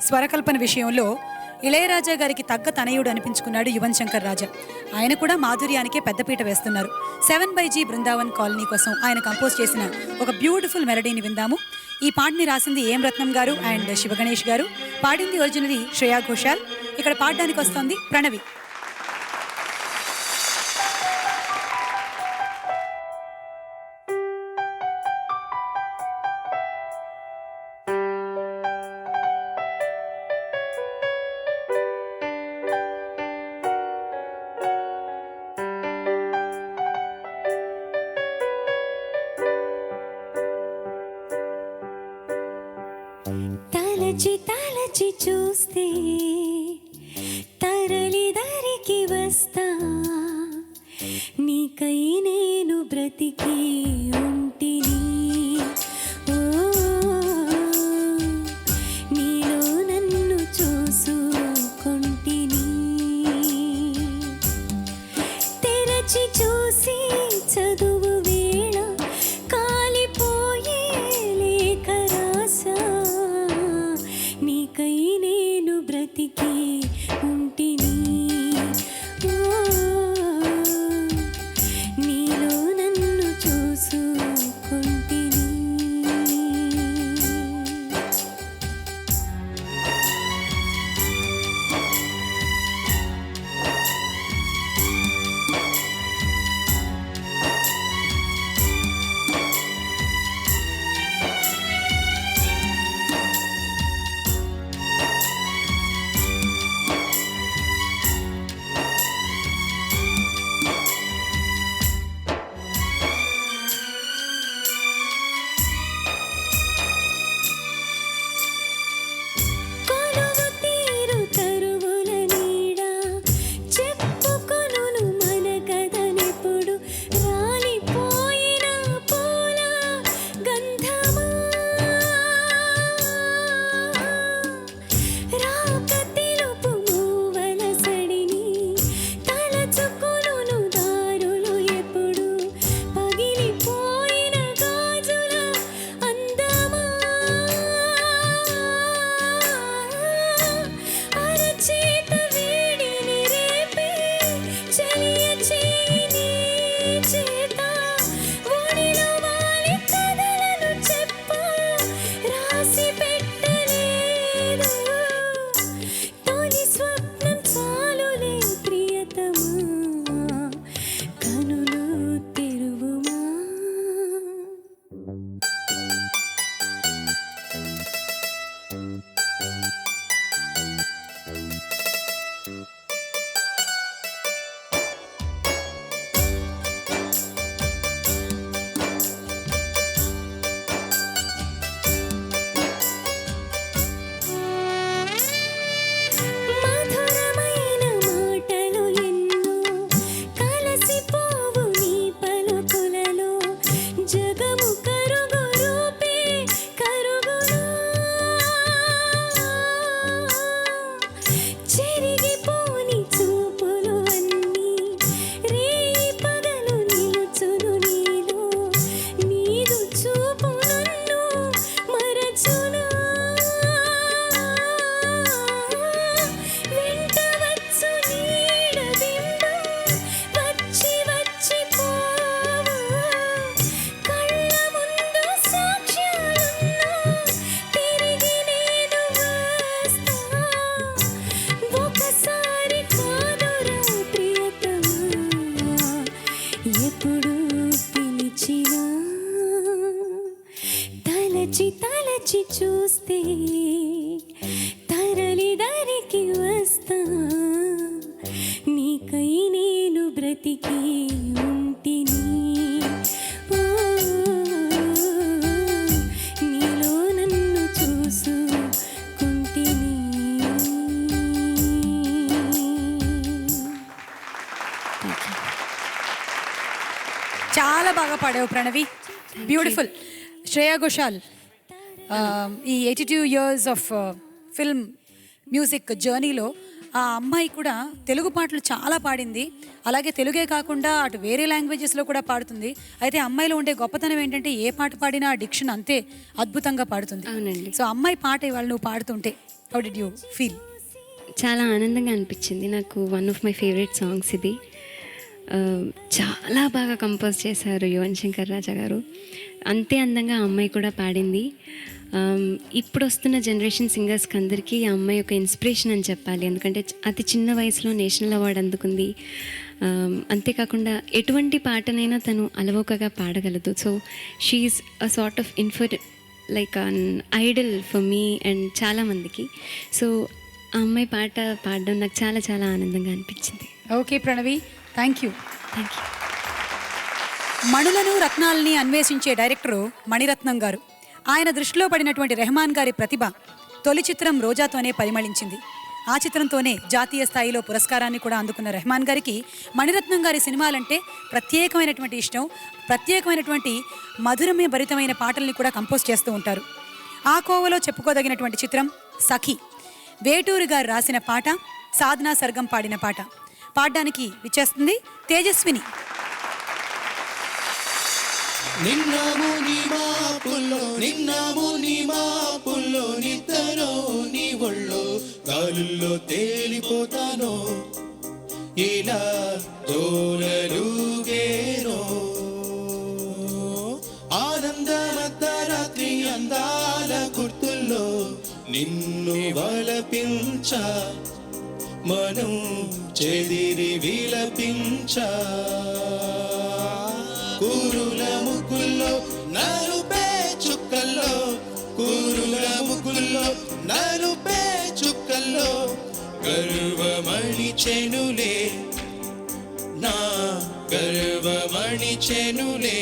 స్వరకల్పన విషయంలో ఇళయరాజా గారికి తగ్గ తనయుడు అనిపించుకున్నాడు యువన్ శంకర్ రాజా. ఆయన కూడా మాధుర్యానికే పెద్దపీట వేస్తున్నారు. 7/G బృందావన్ కాలనీ కోసం ఆయన కంపోజ్ చేసిన ఒక బ్యూటిఫుల్ మెలడీని విందాము. ఈ పాటని రాసింది ఏం రత్నం గారు అండ్ శివగణేష్ గారు, పాడింది ఒరిజినల్లీ శ్రేయా ఘోషాల్. ఇక్కడ పాడడానికి వస్తోంది ప్రణవి. తలచి తలచి చూస్తే తరలి దరికి వస్తా, నీకై నేను బ్రతికి ఉంటిని. ఓ నీలో నన్ను చూసుకుంటిని. తెరచి చూసి చదువు వేళ కాలిపోయే లేఖ రాసా, నీకై నేను బ్రతికి ఉంటిని. నీలో నన్ను చూసుకుంటిని. తలచి తలచి చూస్తే తరలి దరికి వస్తా, నీకై నేను బ్రతికి ఉంటిని. ఓ నీలో నన్ను చూసుకుంటిని. చాలా బాగా పాడావు ప్రణవి, బ్యూటిఫుల్. శ్రేయా ఘోషాల్ ఈ 82 years ఆఫ్ ఫిల్మ్ మ్యూజిక్ జర్నీలో ఆ అమ్మాయి కూడా తెలుగు పాటలు చాలా పాడింది. అలాగే తెలుగే కాకుండా అటు వేరే లాంగ్వేజెస్లో కూడా పాడుతుంది. అయితే అమ్మాయిలో ఉండే గొప్పతనం ఏంటంటే ఏ పాట పాడినా డిక్షన్ అంతే అద్భుతంగా పాడుతుంది. అవునండి. సో అమ్మాయి పాట ఇవాళ నువ్వు పాడుతుంటే హౌ డిడ్ యూ ఫీల్? చాలా ఆనందంగా అనిపించింది. నాకు one of my favourite songs ఇది. చాలా బాగా కంపోజ్ చేశారు యువన్ శంకర్ రాజా గారు. అంతే అందంగా ఆ అమ్మాయి కూడా పాడింది. ఇప్పుడు వస్తున్న జనరేషన్ సింగర్స్కి అందరికీ ఆ అమ్మాయి ఒక ఇన్స్పిరేషన్ అని చెప్పాలి. ఎందుకంటే అతి చిన్న వయసులో నేషనల్ అవార్డు అందుకుంది. అంతేకాకుండా ఎటువంటి పాటనైనా తను అలవోకగా పాడగలదు. So she is a sort of like an idol for me and చాలామందికి. సో ఆ అమ్మాయి పాట పాడడం నాకు చాలా చాలా ఆనందంగా అనిపించింది. Okay Pranavi, thank you. Thank you. మణులను రత్నాలని అన్వేషించే డైరెక్టరు మణిరత్నం గారు. ఆయన దృష్టిలో పడినటువంటి రెహమాన్ గారి ప్రతిభ తొలి చిత్రం రోజాతోనే పరిమళించింది. ఆ చిత్రంతోనే జాతీయ స్థాయిలో పురస్కారాన్ని కూడా అందుకున్న రెహమాన్ గారికి మణిరత్నం గారి సినిమాలంటే ప్రత్యేకమైనటువంటి ఇష్టం. ప్రత్యేకమైనటువంటి మధురమే భరితమైన పాటల్ని కూడా కంపోజ్ చేస్తూ ఉంటారు. ఆ కోవలో చెప్పుకోదగినటువంటి చిత్రం సఖి. వేటూరి గారు రాసిన పాట, సాధనా సర్గం పాడిన పాట. పాడడానికి విచ్చేస్తుంది తేజస్విని. నిన్నాము నీ మాపుల్లో, నిన్నాము నీ మాపుల్లో, నిద్దరో నీ ఒళ్ళో గాలుల్లో తేలిపోతానో, ఇలా తోలలుగేనో ఆనందమద్దరాత్రి అందాల గుర్తుల్లో నిన్ను వలపించా, మనం చెదిరి విలపించా. కూరుల ముగ్గుల్లో నలుపే చుక్కల్లో, కూరుల ముగ్గుల్లో నలుపే చుక్కల్లో గర్వమణి చెనులే, నా గర్వమణి చెనులే.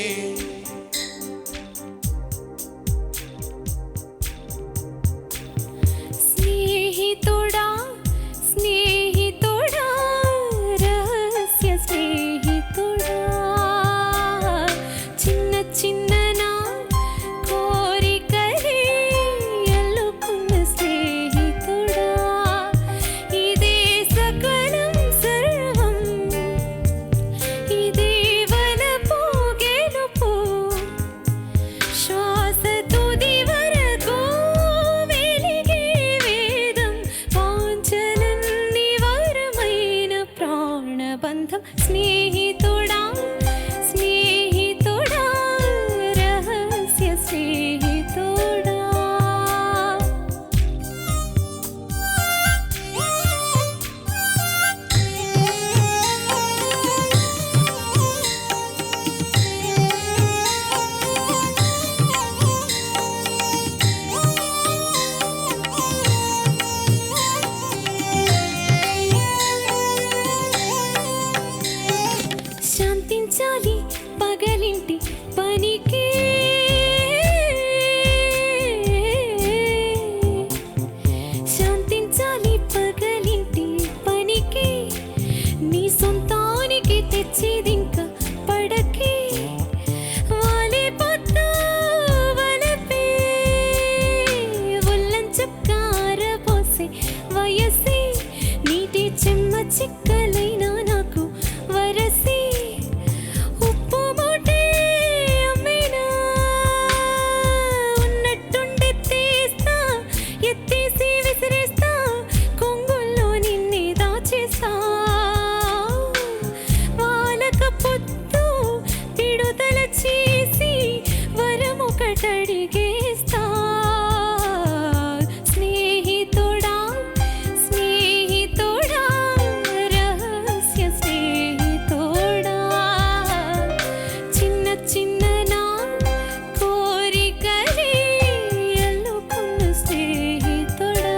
స్నేహితుడా స్నేహితుడా రహస్య స్నేహితుడా, చిన్న చిన్న నా కోరికలే అల్లుకున్న స్నేహితుడా, ఇదే సకలం సర్వం, ఇదే వలపు గెలుపు, శ్వాస తుది వరకు వెలిగే వేదం, వాంఛలన్నీ వరమైన ప్రాణబంధం. స్నేహితుడా స్నేహితుడా రహస్య స్నేహితుడా. శాంతించాలి పగలింటి పనికి, శాంతించాలి పగలింటి పనికి, నీ సొంతానికి తెచ్చేదింక పడకి, వాలే పొద్దు వలపే ఉల్లంచకార పోసే వయసే, నీటి చెమ్మ చిక్కలైనా నాకు వరసి, ఉప్పు మూటే అమ్మైనా ఉన్నట్టుండి తీస్తా, ఎత్తేసి విసిరేస్తా, కొంగుల్లో నిన్నే దాచేస్తా, వాలక పొత్తు విడుదల చేసి వరమొకటడిగేస్తా. స్నేహితుడా స్నేహితుడా రహస్య స్నేహితుడా, చిన్న చిన్న నా కోరికలే అల్లుకున్న స్నేహితుడా,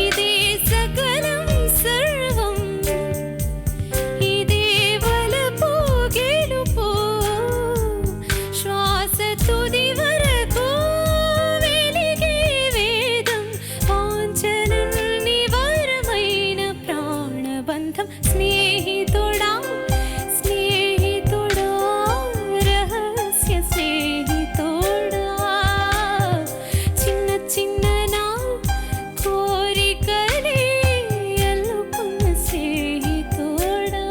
ఇదే సకలం సర్వం, ఇదే వలపు గెలుపు, శ్వాస తుది వరకు వెలిగే వేదం, వాంఛలన్నీ వరమైన ప్రాణబంధం. స్నేహితుడా స్నేహితుడా రహస్య స్నేహితుడా, చిన్న చిన్న నా కోరికలే అల్లుకున్న స్నేహితుడా.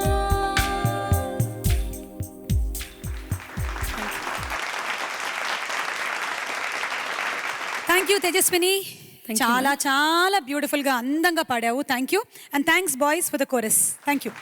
Thank you Tejaswini. చాలా చాలా బ్యూటిఫుల్గా అందంగా పాడావు. Thank you. And thanks boys for the chorus. Thank you.